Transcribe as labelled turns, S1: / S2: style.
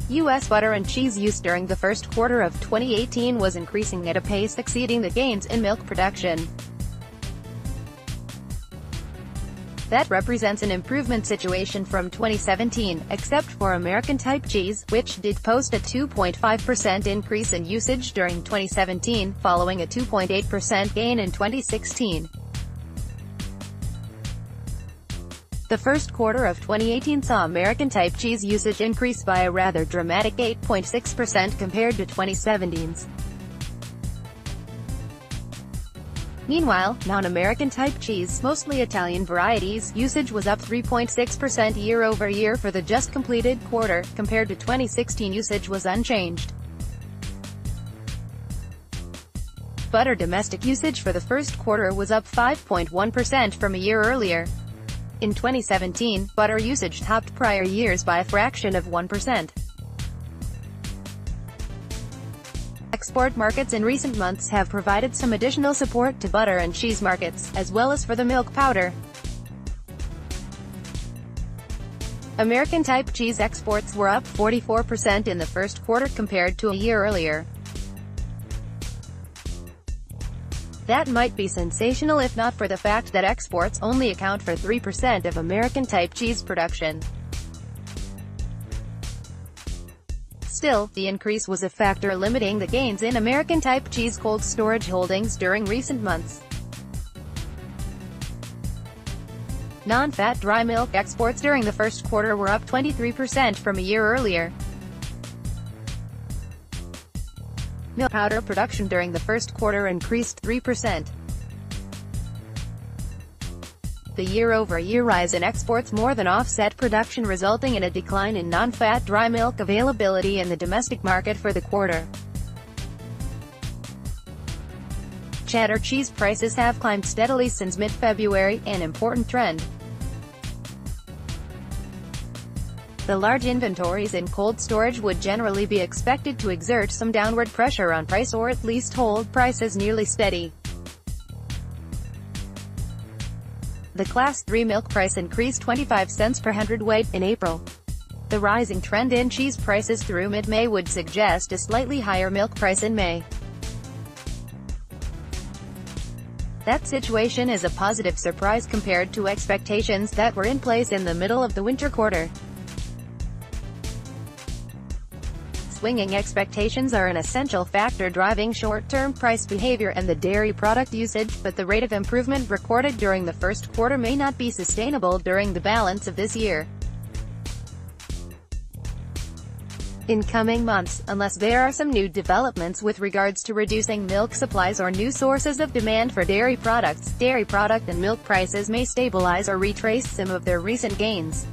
S1: U.S. butter and cheese use during the first quarter of 2018 was increasing at a pace exceeding the gains in milk production. That represents an improvement situation from 2017, except for American-type cheese, which did post a 2.5% increase in usage during 2017, following a 2.8% gain in 2016. The first quarter of 2018 saw American-type cheese usage increase by a rather dramatic 8.6% compared to 2017's. Meanwhile, non-American type cheese, mostly Italian varieties, usage was up 3.6% year-over-year for the just completed quarter, compared to 2016 usage was unchanged. Butter domestic usage for the first quarter was up 5.1% from a year earlier. In 2017, butter usage topped prior years by a fraction of 1%. Export markets in recent months have provided some additional support to butter and cheese markets, as well as for the milk powder. American-type cheese exports were up 44% in the first quarter compared to a year earlier. That might be sensational if not for the fact that exports only account for 3% of American-type cheese production. Still, the increase was a factor limiting the gains in American-type cheese cold storage holdings during recent months. Non-fat dry milk exports during the first quarter were up 23% from a year earlier. Milk powder production during the first quarter increased 3%. The year-over-year rise in exports more than offset production, resulting in a decline in non-fat dry milk availability in the domestic market for the quarter. Cheddar cheese prices have climbed steadily since mid-February, an important trend. The large inventories in cold storage would generally be expected to exert some downward pressure on price, or at least hold prices nearly steady. The Class 3 milk price increased 25 cents per hundredweight in April. The rising trend in cheese prices through mid-May would suggest a slightly higher milk price in May. That situation is a positive surprise compared to expectations that were in place in the middle of the winter quarter. Swinging expectations are an essential factor driving short-term price behavior and the dairy product usage, but the rate of improvement recorded during the first quarter may not be sustainable during the balance of this year. In coming months, unless there are some new developments with regards to reducing milk supplies or new sources of demand for dairy products, dairy product and milk prices may stabilize or retrace some of their recent gains.